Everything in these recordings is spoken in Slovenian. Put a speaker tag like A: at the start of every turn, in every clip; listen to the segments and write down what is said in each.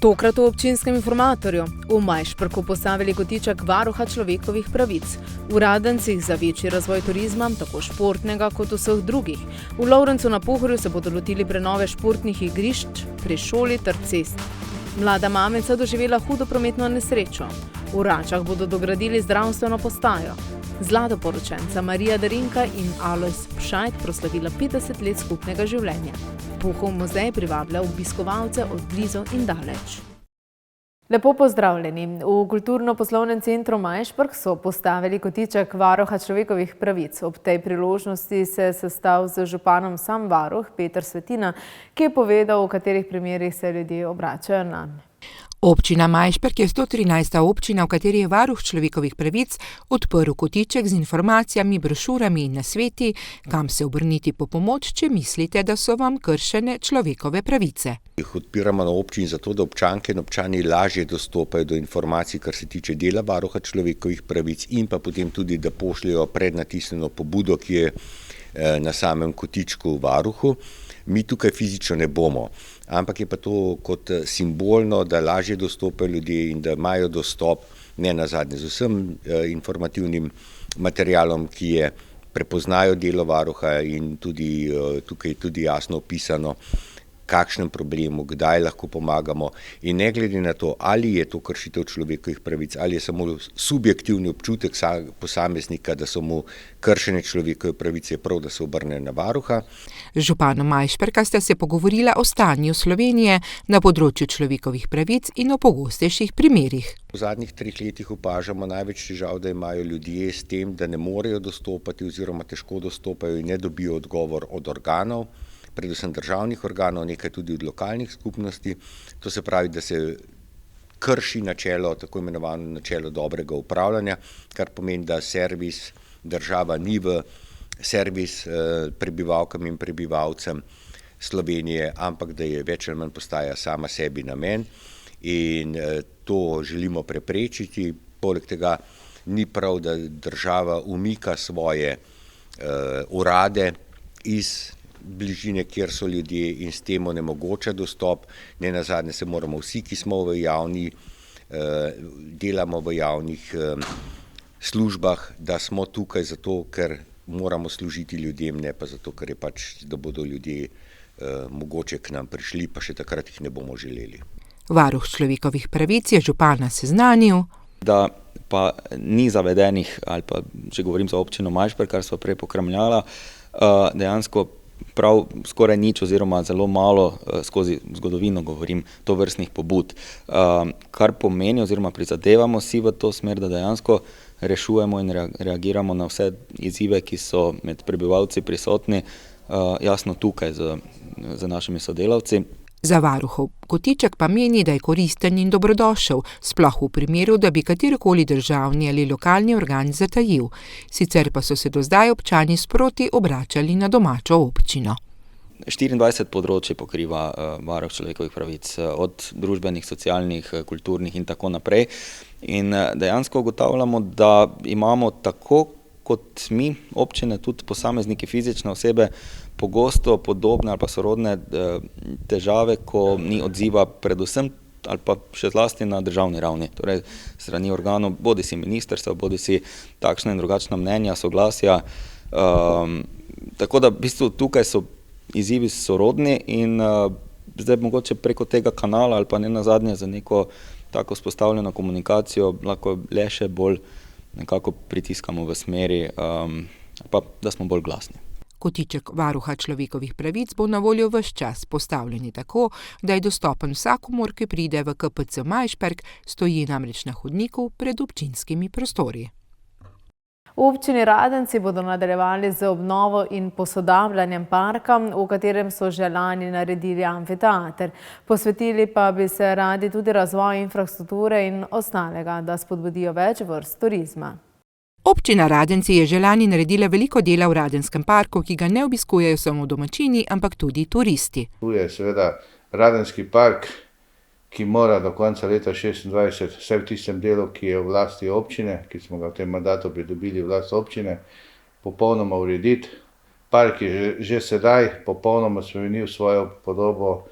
A: Tokrat v občinskem informatorju. V Majšperku postavili kotiček varuha človekovih pravic. Uradencih za večji razvoj turizma, tako športnega kot vseh drugih. V Lovrencu na Pohorju se bodo lotili prenove športnih igrišč pri šoli ter cest. Mlada mamica doživela hudo prometno nesrečo. V Račah bodo dogradili zdravstveno postajo. Zlatoporočenca Marija Darinka in Alojz Pšajt proslavila 50 let skupnega življenja. Pohov muzej privablja obiskovalce od blizu in daleč. Lepo pozdravljeni. V Kulturno-poslovnem centru Majšperk so postavili kotiček varuha človekovih pravic. Ob tej priložnosti se je sestal z županom sam varuh Peter Svetina, ki je povedal, v katerih primerih se ljudje obračajo nanj.
B: Občina Majšperk je 113. občina, v kateri je varuh človekovih pravic odprl kotiček z informacijami, brošurami in nasveti, kam se obrniti po pomoč, če mislite, da so vam kršene človekove pravice.
C: Odpiramo na občini zato, da občanke in občani lažje dostopajo do informacij, kar se tiče dela varuha človekovih pravic, in pa potem tudi, da pošljajo prednatisnjeno pobudo, ki je na samem kotičku varuhu. Mi tukaj fizično ne bomo, ampak je pa to kot simbolno, da lažje dostopajo ljudje in da imajo dostop ne nazadnje z vsem informativnim materialom, ki je prepoznajo delo varuha in tudi tukaj tudi jasno opisano, kakšnem problemu, kdaj lahko pomagamo, in ne glede na to, ali je to kršitev človekovih pravic, ali je samo subjektivni občutek posameznika, da so mu kršene človekove pravice, prav, da se obrne na varuha.
B: Z županom Majšperka sta se pogovorila o stanju Slovenije na področju človekovih pravic in o pogostejših primerih.
C: V zadnjih 3 letih opažamo največ težav, da imajo ljudje s tem, da ne morejo dostopati oziroma težko dostopajo in ne dobijo odgovor od organov, predvsem državnih organov, nekaj tudi od lokalnih skupnosti. To se pravi, da se krši načelo, tako imenovano načelo dobrega upravljanja, kar pomeni, da servis država ni v servis prebivalkam in prebivalcem Slovenije, ampak da je več ali manj postaja sama sebi namen, in to želimo preprečiti. Poleg tega ni prav, da država umika svoje urade iz bližine, kjer so ljudje, in s tem onemogoča dostop. Ne nazadnje se moramo vsi, ki smo delamo v javnih službah, da smo tukaj zato, ker moramo služiti ljudem, ne pa zato, ker je da bodo ljudje mogoče k nam prišli, pa še takrat jih ne bomo želeli.
B: Varuh človekovih pravic je župana seznanil,
D: da pa ni zavedenih, ali pa, če govorim za občino Majšperk, kar sva prej pokramljala, dejansko prav skoraj nič oziroma zelo malo, skozi zgodovino govorim, tovrstnih pobud. Kar pomeni oziroma prizadevamo si v to smer, da dejansko rešujemo in reagiramo na vse izzive, ki so med prebivalci prisotni, jasno tukaj z našimi sodelavci.
B: Za varuhov kotiček pa meni, da je koristen in dobrodošel, sploh v primeru, da bi katerikoli državni ali lokalni organ zatajil. Sicer pa so se do zdaj občani sproti obračali na domačo občino.
D: 24 področij pokriva varuh človekovih pravic, od družbenih, socialnih, kulturnih in tako naprej. In dejansko ugotavljamo, da imamo tako kot mi, občine, tudi posamezniki, fizične osebe, pogosto podobne ali pa sorodne težave, ko ni odziva predvsem ali pa še zlasti na državni ravni, torej strani organov, bodisi ministrstva, bodisi takšna in drugačna mnenja, soglasja. Tako da v bistvu tukaj so izzivi sorodni in zdaj mogoče preko tega kanala ali pa ne nazadnje za neko tako vzpostavljeno komunikacijo lahko le še bolj nekako pritiskamo v smeri, pa da smo bolj glasni.
B: Kotiček varuha človekovih pravic bo na voljo ves čas, postavljen tako, da je dostopen vsakomur, ki pride v KPC Majšperk, stoji namreč na hodniku pred občinskimi prostori.
A: V občini Radenci bodo nadaljevali z obnovo in posodabljanjem parka, v katerem so že lani naredili amfiteater. Posvetili pa bi se radi tudi razvoju infrastrukture in ostalega, da spodbudijo več vrst turizma.
B: Občina Radenci je že lani naredila veliko dela v Radenskem parku, ki ga ne obiskujejo samo domačini, ampak tudi turisti.
E: Tu je seveda Radenski park, ki mora do konca leta 2026, vse v tistem delu, ki je v lasti občine, ki smo ga v tem mandatu pridobili v last občine, popolnoma urediti. Park je že sedaj popolnoma spremenil svojo podobo,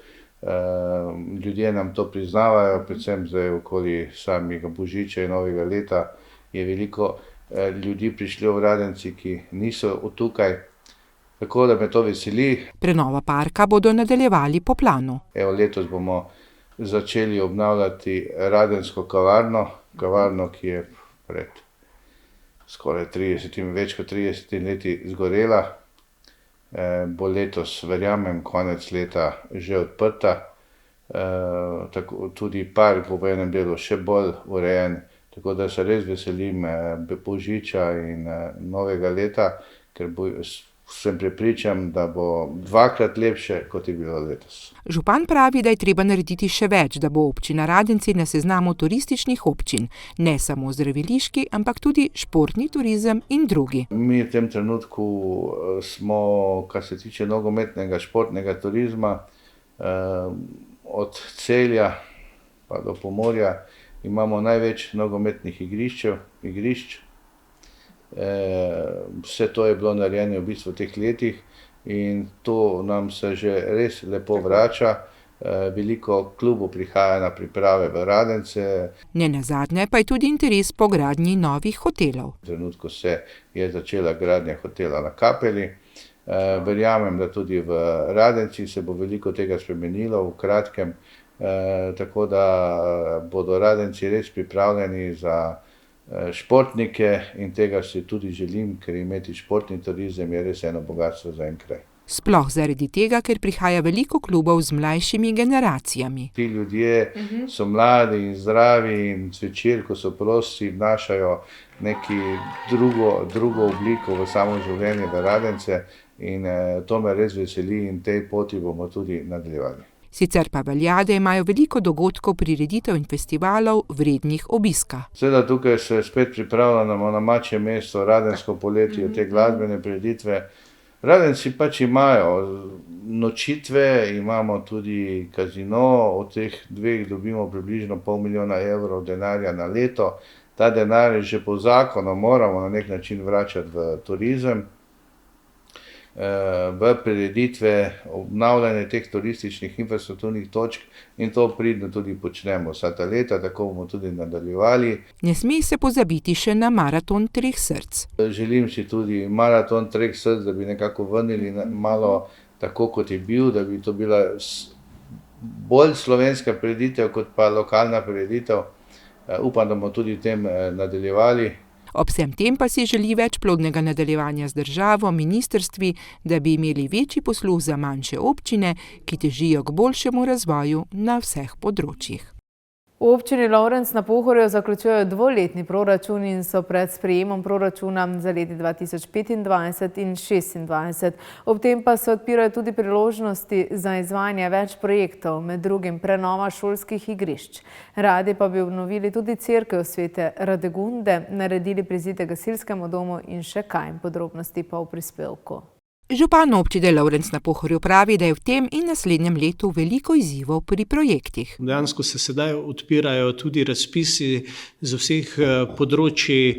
E: Ljudje nam to priznavajo, predvsem zdaj okoli samega Božiča in Novega leta je veliko ljudi prišlo v Radence, ki niso od tukaj, tako da me to veseli.
B: Prenova parka bodo nadaljevali po planu.
E: Letos bomo začeli obnavljati radensko kavarno, ki je pred skoraj 30, več kot 30 leti zgorela. Bo letos, verjamem, konec leta že odprta. Tudi park bo v enem delu še bolj urejen, tako da se res veselim Božiča in Novega leta, ker sem prepričan, da bo dvakrat lepše, kot je bilo letos.
B: Župan pravi, da je treba narediti še več, da bo občina Radenci na seznamu turističnih občin, ne samo zdraviliški, ampak tudi športni turizem in drugi.
E: Mi v tem trenutku smo, kar se tiče nogometnega športnega turizma, od Celja pa do Pomorja imamo največ nogometnih igrišč. Vse to je bilo narejeno v bistvu v teh letih in to nam se že res lepo vrača. Veliko klubov prihaja na priprave v Radence.
B: Nenazadnje pa je tudi interes po gradnji novih hotelov.
E: V trenutku se je začela gradnja hotela na Kapeli. Verjamem, da tudi v Radenci se bo veliko tega spremenilo v kratkem, tako da bodo Radenci res pripravljeni za športnike in tega si tudi želim, ker imeti športni turizem je res eno bogatstvo za en kraj.
B: Sploh zaradi tega, ker prihaja veliko klubov z mlajšimi generacijami.
E: Ti ljudje so mladi in zdravi in zvečer, ko so prosti, vnašajo neki drugo obliko v samo življenje v Radence in to me res veseli in tej poti bomo tudi nadaljevali.
B: Sicer pa velja, da imajo veliko dogodkov, prireditev in festivalov vrednih obiska.
E: Seveda tukaj se spet pripravljamo na Mačje mesto, Radensko poletje, te glasbene prireditve. Radenci pač imajo nočitve, imamo tudi kazino, od teh dveh dobimo približno 500 000 evrov denarja na leto. Ta denar že po zakonu moramo na nek način vračati v turizem, v prireditve, obnavljanje teh turističnih infrastrukturnih točk in to pridno tudi počnemo vsa ta leta, tako bomo tudi nadaljevali.
B: Ne sme se pozabiti še na maraton Treh src.
E: Želim si tudi maraton Treh src, da bi nekako vrnili malo tako, kot je bil, da bi to bila bolj slovenska prireditev, kot pa lokalna prireditev. Upam, da bomo tudi v tem nadaljevali.
B: Ob vsem tem pa si želi več plodnega nadaljevanja z državo, ministrstvi, da bi imeli večji posluh za manjše občine, ki težijo k boljšemu razvoju na vseh področjih.
A: V občini Lovrenc na Pohorju zaključujejo dvoletni proračun in so pred sprejemom proračuna za leti 2025 in 2026. Ob tem pa se odpirajo tudi priložnosti za izvajanje več projektov, med drugim prenova šolskih igrišč. Radi pa bi obnovili tudi cerkev Svete Radegunde, naredili prizidek gasilskemu domu in še kaj, podrobnosti pa v prispevku.
B: Župan občine Lovrenc na Pohorju pravi, da je v tem in naslednjem letu veliko izzivov pri projektih.
F: Dejansko se sedaj odpirajo tudi razpisi z vseh področji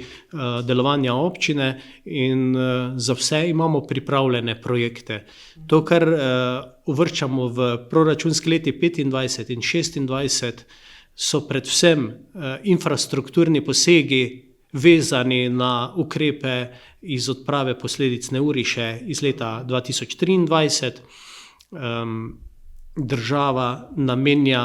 F: delovanja občine in za vse imamo pripravljene projekte. To, kar uvrščamo v proračunski leti 25 in 26, so predvsem infrastrukturni posegi vezani na ukrepe iz odprave posledic neuriše iz leta 2023. Država namenja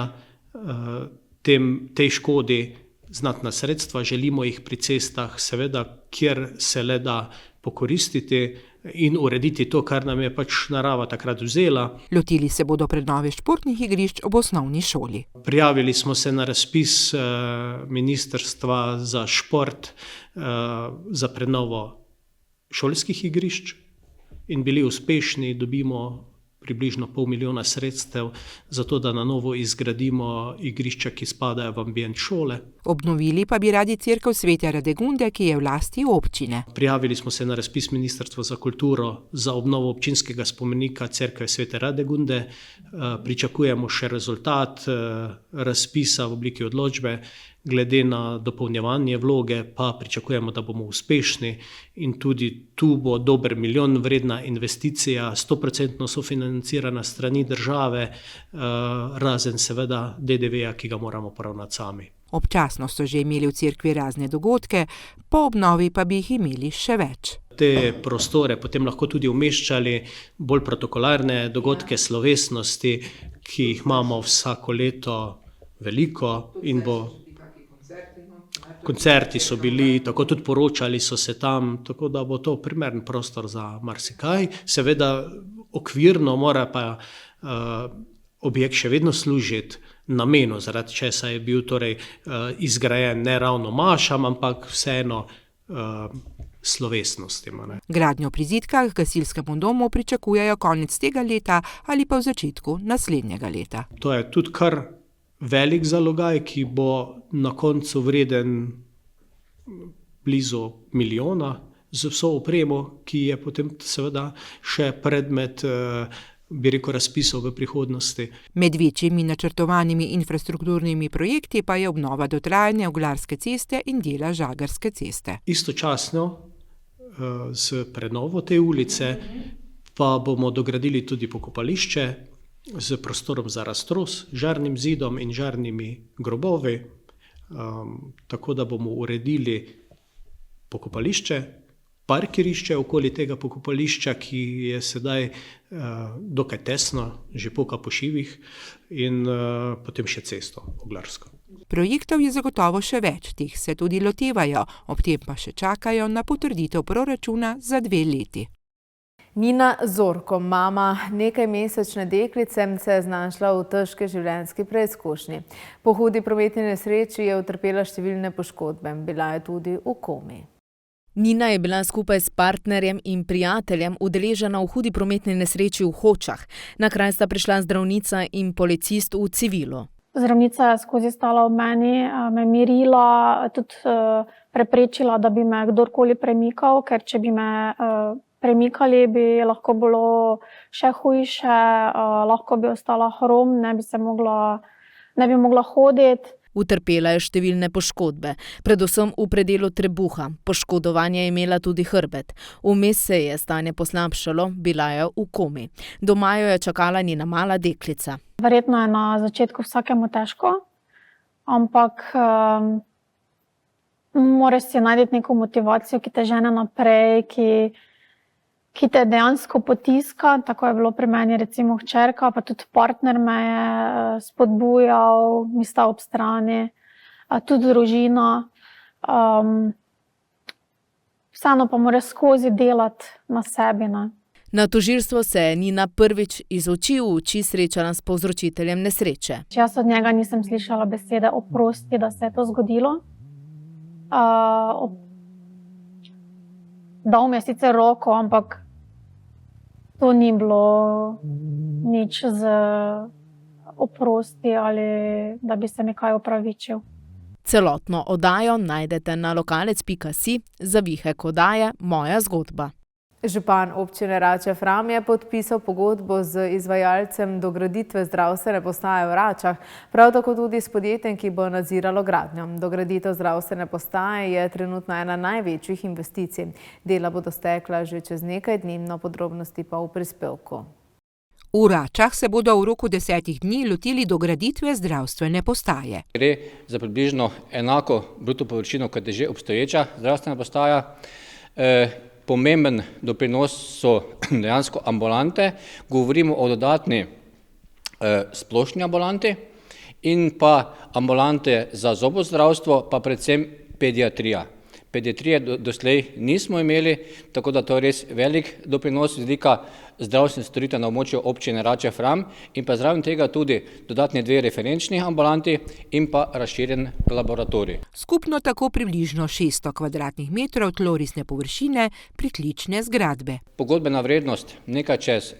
F: tej škodi znatna sredstva, želimo jih pri cestah, seveda, kjer se le da pokoristiti in urediti to, kar nam je pač narava takrat vzela.
B: Lotili se bodo prenove športnih igrišč ob osnovni šoli.
F: Prijavili smo se na razpis Ministrstva za šport za prenovo šolskih igrišč in bili uspešni, dobimo približno 500 000 sredstev za to, da na novo izgradimo igrišča, ki spadajo v ambient šole.
B: Obnovili pa bi radi cerkev Svete Radegunde, ki je v lasti občine.
F: Prijavili smo se na razpis Ministrstva za kulturo za obnovo občinskega spomenika cerkve Svete Radegunde. Pričakujemo še rezultat razpisa v obliki odločbe, glede na dopolnjevanje vloge pa pričakujemo, da bomo uspešni in tudi tu bo dober 1 milijon vredna investicija, 100% sofinancirana strani države, razen seveda DDV-ja, ki ga moramo poravnati sami.
B: Občasno so že imeli v cerkvi razne dogodke, po obnovi pa bi jih imeli še več.
F: Te prostore potem lahko tudi umeščali bolj protokolarne dogodke, slovesnosti, ki jih imamo vsako leto veliko in bo. Koncerti so bili, tako tudi poročali so se tam, tako da bo to primeren prostor za marsikaj. Seveda okvirno mora pa objekt še vedno služiti namenu, zaradi česa je bil torej izgrajen ne ravno mašam, ampak vseeno slovesnostima.
B: Gradnjo prizidka k gasilskemu domu pričakujejo konec tega leta ali pa v začetku naslednjega leta.
F: To je tudi kar velik zalogaj, ki bo na koncu vreden blizu 1 milijona z vso opremo, ki je potem seveda še predmet razpisov v prihodnosti.
B: Med večjimi načrtovanimi infrastrukturnimi projekti pa je obnova dotrajane Oglarske ceste in dela Žagarske ceste.
F: Istočasno s prenovo te ulice pa bomo dogradili tudi pokopališče z prostorom za raztros, žarnim zidom in žarnimi grobovi, tako da bomo uredili pokopališče, parkirišče okoli tega pokopališča, ki je sedaj dokaj tesno, že poka po šivih, in potem še cesto Oglarsko.
B: Projektov je zagotovo še več, teh se tudi lotevajo, ob tem pa še čakajo na potrditev proračuna za 2 leti.
A: Nina Zorko, mama nekajmesečne deklice, se je znašla v težki življenjski preizkušnji. Po hudi prometni nesreči je utrpela številne poškodbe, bila je tudi v komi. Nina je bila skupaj s partnerjem in prijateljem udeležena v hudi prometni nesreči v Hočah. Na kraj sta prišla zdravnica in policist v civilu.
G: Zdravnica je skozi stala ob meni, me mirila, tudi preprečila, da bi me kdorkoli premikal, ker če bi me premikali, bi lahko bilo še hujše, lahko bi ostala hrom, ne bi mogla hoditi.
A: Utrpela je številne poškodbe, predvsem v predelu trebuha. Poškodovanje je imela tudi hrbet. Vmes se je stanje poslabšalo, bila je v komi. Doma jo je čakala njena mala deklica.
G: Verjetno je na začetku vsakemu težko, ampak moraš si najti neko motivacijo, ki te žene naprej, ki te dejansko potiska. Tako je bilo pri meni recimo hčerka, pa tudi partner me je spodbujal, mi sta ob strani, tudi družina. Vseeno pa moraš skozi delati na sebi.
A: Na tožilstvo se je Nina prvič iz oči v oči srečala s povzročiteljem nesreče.
G: Jaz od njega nisem slišala besede oprosti, da se je to zgodilo. Dal mi je sicer roko, ampak to ni bilo nič z oprosti ali da bi se mi kaj opravičil.
A: Celotno oddajo najdete na lokalec.si/zavihek oddaje Moja zgodba. Župan občine Rače-Fram je podpisal pogodbo z izvajalcem dograditve zdravstvene postaje v Račah, prav tako tudi s podjetjem, ki bo nadziralo gradnjo. Dograditev zdravstvene postaje je trenutno ena največjih investicij. Dela bodo stekla že čez nekaj dni, no podrobnosti pa v prispevku.
B: V Račah se bodo v roku 10 dni lotili dograditve zdravstvene postaje.
H: Gre za približno enako bruto površino, kot je že obstoječa zdravstvena postaja. Pomemben doprinos so dejansko ambulante, govorimo o dodatni splošni ambulanti in pa ambulante za zobozdravstvo, pa predvsem pediatrija. Pediatrije doslej nismo imeli, tako da to je res velik doprinos z vidika zdravstvene storitve na območju občine Rače-Fram in pa zraven tega tudi dodatni 2 referenčni ambulanti in pa razširjen laboratorij.
B: Skupno tako približno 600 kvadratnih metrov tlorisne površine pritlične zgradbe.
H: Pogodbena vrednost nekaj čez,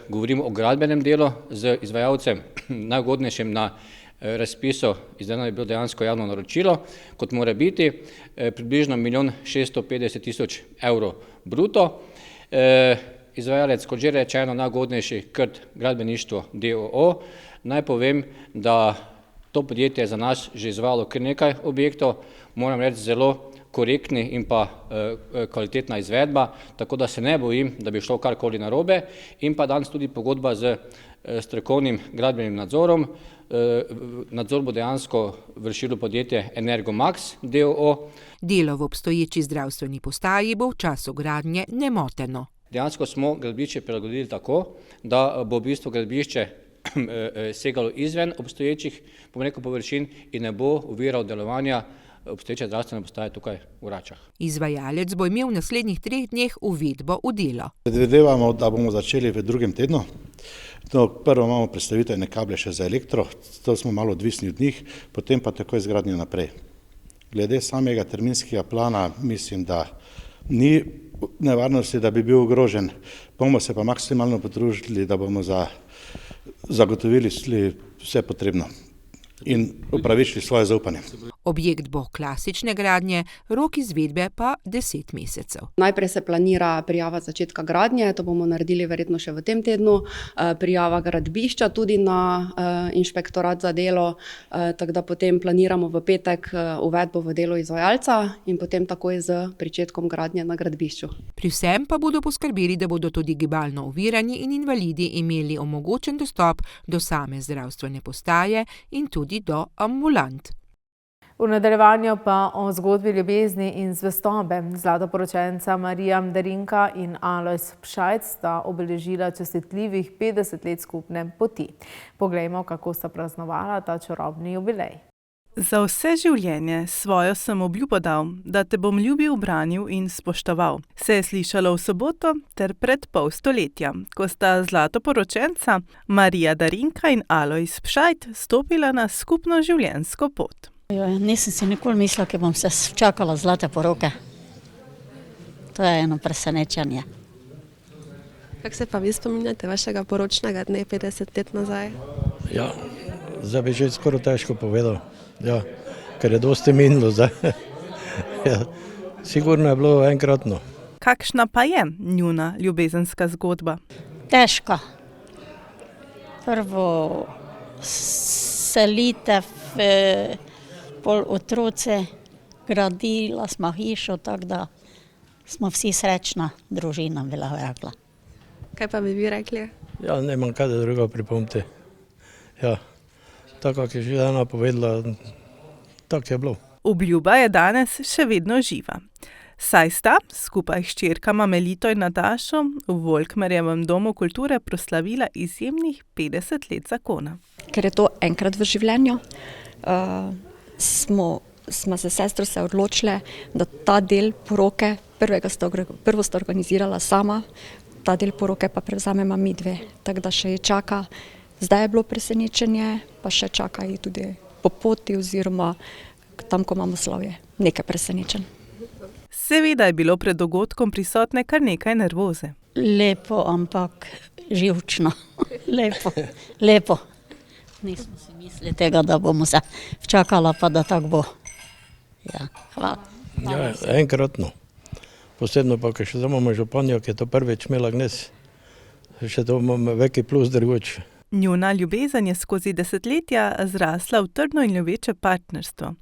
H: govorimo o gradbenem delu z izvajalcem najugodnejšim na razpisu, izdano je bilo dejansko javno naročilo, kot mora biti, približno 1 650 000 evrov bruto. Izvajalec, kot že rečeno, najugodnejši Krt gradbeništvo d.o.o. Naj povem, da To podjetje je za nas že izvajalo kar nekaj objektov, moram reči zelo korektni in pa kvalitetna izvedba, tako da se ne bojim, da bi šlo karkoli narobe, in pa danes tudi pogodba z strokovnim gradbenim nadzorom. Nadzor bo dejansko vršilo podjetje Energomax d.o.o.
B: Delo v obstoječi zdravstveni postaji bo v času gradnje nemoteno.
H: Dejansko smo gradbišče prilagodili tako, da bo v bistvu gradbišče segalo izven obstoječih površin in ne bo oviral delovanja obstoječe zdravstvene postaje tukaj v Račah.
B: Izvajalec bo imel v naslednjih 3 dneh uvedbo v delo.
I: Predvidevamo, da bomo začeli v 2. tednu. No, prvo imamo predstaviteljne kable še za elektro, to smo malo odvisni od njih, potem pa tako izgradnjo naprej. Glede samega terminskega plana mislim, da ni nevarnosti, da bi bil ogrožen. Bomo se pa maksimalno potrudili, da bomo zagotovili vse potrebno in upravičili svoje zaupanje.
B: Objekt bo klasične gradnje, rok izvedbe pa 10 mesecev.
J: Najprej se planira prijava začetka gradnje, to bomo naredili verjetno še v tem tednu, prijava gradbišča tudi na inšpektorat za delo, tako da potem planiramo v petek uvedbo v delo izvajalca in potem takoj z pričetkom gradnje na gradbišču.
B: Pri vsem pa bodo poskrbeli, da bodo tudi gibalno ovirani in invalidi imeli omogočen dostop do same zdravstvene postaje in tudi do ambulant.
A: V nadaljevanju pa o zgodbi ljubezni in zvestobe. Zlatoporočenca Marija Darinka in Alojz Pšajc sta obeležila častitljivih 50 let skupne poti. Poglejmo, kako sta praznovala ta čarobni jubilej.
K: Za vse življenje svojo sem obljubo dal, da te bom ljubil, branil in spoštoval. Se je slišalo v soboto ter pred pol stoletja, ko sta zlatoporočenca Marija Darinka in Alojz Pšajc stopila na skupno življenjsko pot.
L: Nisem si nikoli mislila, da bom se čakala zlate poroke. To je eno presenečenje.
M: Kako se pa vi spominjate vašega poročnega dne 50 let nazaj?
N: Ja, zdaj bi že skoraj težko povedal. Ja, ker je dosti minilo zdaj. Ja, sigurno je bilo enkratno.
K: Kakšna pa je njuna ljubezenska zgodba?
L: Težka. Prvo selitev, pol otroci, gradila smo hišo, tako da smo vsi srečna družina, bi lahko rekla.
M: Kaj pa bi vi rekli?
N: Ja, nemam kaj druga pripomniti. Ja, tako kot je že Ana povedala, tako je bilo.
K: Obljuba je danes še vedno živa. Saj sta skupaj s hčerkama Melito in Natašo v Volkmerjevem domu kulture proslavila izjemnih 50 let zakona.
O: Ker je to enkrat v življenju, smo se sestro se odločile, da ta del poroke, prvo sta organizirala sama, ta del poroke pa prevzamemo mi dve. Tako da še ji čaka, zdaj je bilo presenečenje, pa še čaka ji tudi po poti oziroma tam, ko imamo slavje, nekaj presenečenj.
K: Seveda je bilo pred dogodkom prisotne kar nekaj nervoze.
L: Lepo, ampak živčno. Lepo. Nismo si mislili tega, da bomo se včakala, pa da tako bo. Ja, hvala.
N: Ja, enkratno. Posebno pa, ker še imamo županjo, ki je to prvič imela gnes, še to imamo veki plus drugoč.
K: Njuna ljubezen je skozi desetletja zrasla v trdno in ljubeče partnerstvo.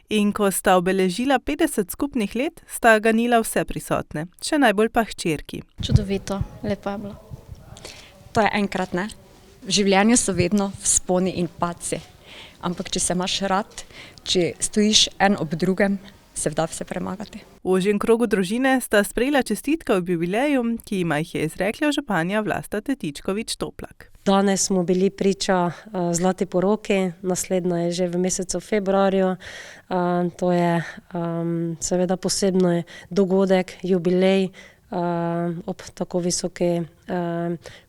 K: In ko sta obeležila 50 skupnih let, sta ganila vse prisotne, še najbolj pa hčerki.
O: Čudovito, lepo je bilo. To je enkrat, ne? V življenju so vedno vzponi in padci, ampak če se imaš rad, če stojiš en ob drugem, se da vse premagati.
K: V ožjem krogu družine sta sprejela čestitke ob jubileju, ki jima jih je izrekla županja Vlasta Tetičkovič Toplak.
P: Danes smo bili priča zlati poroki, naslednja je že v mesecu februarju. To je seveda posebno dogodek, jubilej ob tako visoki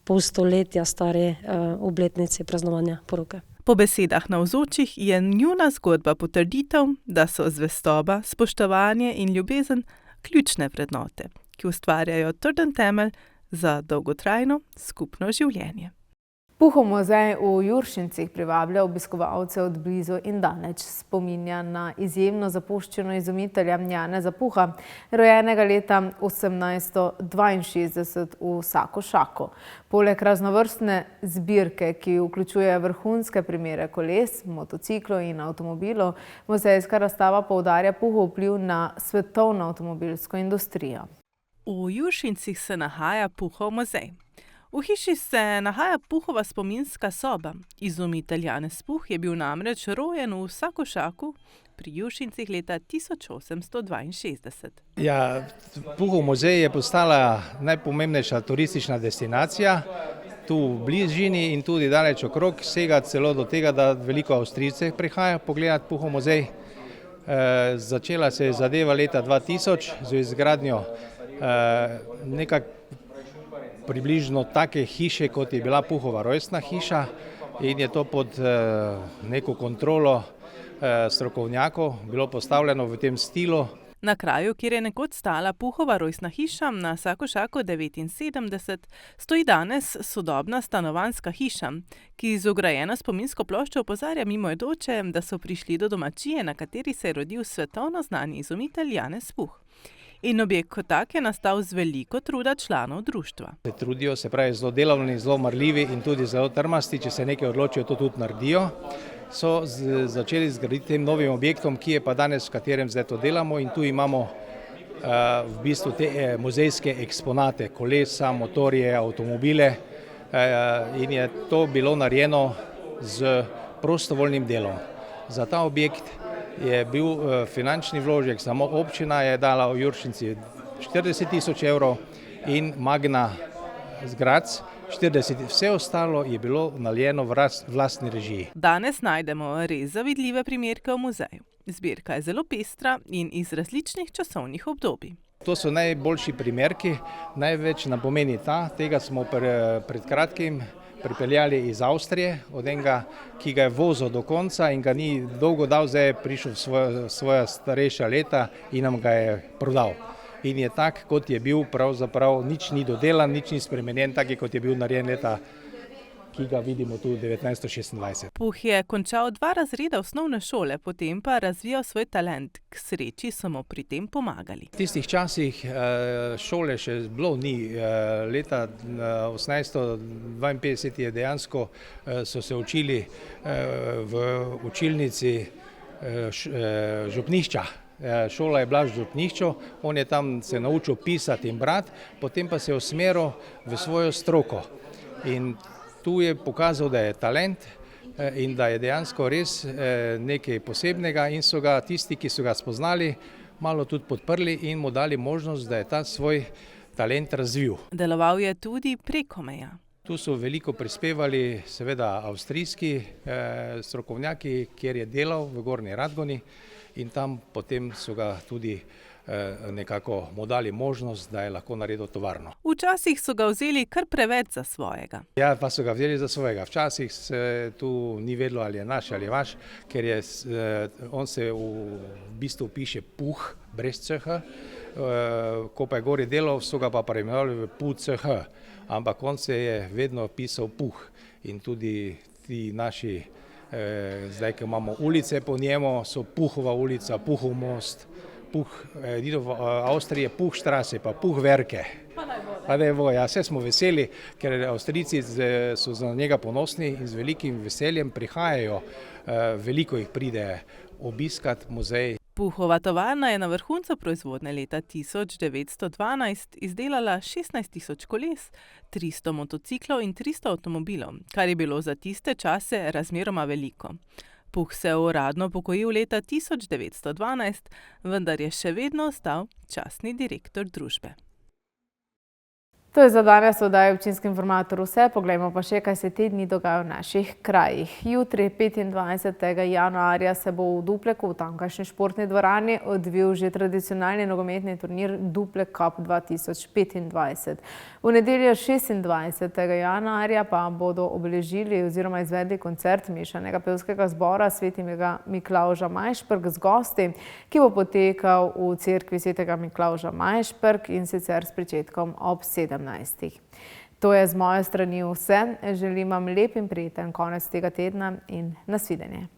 P: pol stoletja stari obletnici praznovanja poroke.
K: Po besedah navzočih je njuna zgodba potrditev, da so zvestoba, spoštovanje in ljubezen ključne vrednote, ki ustvarjajo trden temelj za dolgotrajno skupno življenje.
A: Puhov muzej v Juršincih privablja obiskovalce od blizu in daleč. Spominja na izjemno zapuščeno izumitelja Janeza Puha, rojenega leta 1862 v Sakošaku. Poleg raznovrstne zbirke, ki vključuje vrhunske primere koles, motociklov in avtomobilov, muzejska razstava poudarja Puhov vpliv na svetovno avtomobilsko industrijo.
K: V Juršincih se nahaja Puhov muzej. V hiši se nahaja Puhova spominska soba. Izumitelj Janez Puh je bil namreč rojen v Sakošaku pri Juršincih leta 1862.
Q: Ja, Puhov muzej je postala najpomembnejša turistična destinacija tu v bližini in tudi daleč okrog, sega celo do tega, da veliko Avstrijcev prihaja pogledati Puhov muzej. Začela se je zadeva leta 2000 z izgradnjo nekako približno take hiše, kot je bila Puhova rojstna hiša, in je to pod neko kontrolo strokovnjakov bilo postavljeno v tem stilu.
K: Na kraju, kjer je nekoč stala Puhova rojstna hiša na Sakošaku 79, stoji danes sodobna stanovanjska hiša, ki z vgrajeno spominsko ploščo opozarja mimoidoče, da so prišli do domačije, na kateri se je rodil svetovno znani izumitelj Janez Puh. In objekt kot tak je nastal z veliko truda članov društva.
Q: Se trudijo, se pravi zelo delavni, zelo marljivi in tudi zelo trmasti, če se nekaj odločijo, to tudi naredijo. So začeli zgraditi tem novim objektom, ki je pa danes, v katerem zdaj to delamo, in tu imamo v bistvu te muzejske eksponate, kolesa, motorje, avtomobile, in je to bilo narejeno z prostovoljnim delom. Za ta objekt je bil finančni vložek, samo občina je dala v Juršinci 40 000 evrov in Magna Gradc 40. Vse ostalo je bilo narejeno v lastni režiji.
K: Danes najdemo res zavidljive primerke v muzeju. Zbirka je zelo pestra in iz različnih časovnih obdobij.
Q: To so najboljši primerki, največ nam pomeni tega smo pred kratkim pripeljali iz Avstrije, od enega, ki ga je vozil do konca in ga ni dolgo dal, zdaj je prišel v svoja starejša leta in nam ga je prodal. In je tak, kot je bil, pravzaprav nič ni dodelan, nič ni spremenjen, tak je, kot je bil narejen leta, ki ga vidimo tu 1926.
K: Puh je končal 2 razreda osnovne šole, potem pa razvijal svoj talent. K sreči so mu pri tem pomagali.
Q: V tistih časih šole še bilo ni. Leta 1852 je dejansko so se učili v učilnici župnišča. Šola je bila v župnišču, on je tam se naučil pisati in brati, potem pa se je usmeril v svojo stroko. In tu je pokazal, da je talent in da je dejansko res nekaj posebnega in so ga tisti, ki so ga spoznali, malo tudi podprli in mu dali možnost, da je ta svoj talent razvil.
K: Deloval je tudi preko meja.
Q: Tu so veliko prispevali seveda avstrijski strokovnjaki, kjer je delal v Gornji Radgoni in tam potem so ga tudi nekako mu dali možnost, da je lahko naredil tovarno.
K: Včasih so ga vzeli kar preveč za svojega.
Q: Ja, pa so ga vzeli za svojega. Včasih se tu ni vedelo, ali je naš ali vaš, ker je, on se v bistvu piše Puh, brez CH, ko pa je gori delal, so ga pa preimenovali v PUCH, ampak on se je vedno pisal Puh in tudi ti naši, zdaj, ko imamo ulice po njemu, so Puhova ulica, Puhov most, Puh, v Avstriji je Puhstraße, pa Puhwerke. Pa naj bo, ja, vse smo veseli, ker Avstrijci so za njega ponosni in z velikim veseljem prihajajo, veliko jih pride obiskat muzej.
K: Puhova tovarna je na vrhuncu proizvodnje leta 1912 izdelala 16 000 koles, 300 motociklov in 300 avtomobilov, kar je bilo za tiste čase razmeroma veliko. Puh se je uradno pokojil leta 1912, vendar je še vedno ostal častni direktor družbe.
A: To je za danes v oddaji Občinski informator vse, poglejmo pa še, kaj se te dni dogaja v naših krajih. Jutri, 25. januarja, se bo v Dupleku v tamkajšnji športni dvorani odvil že tradicionalni nogometni turnir Duplek Cup 2025. V nedeljo 26. januarja pa bodo obeležili oziroma izvedli koncert mešanega pevskega zbora Svetega Miklavža Majšperk z gosti, ki bo potekal v cerkvi Svetega Miklavža Majšperk in sicer s pričetkom ob 17. To je z moje strani vse. Želim vam lep in prijeten konec tega tedna in nasvidenje.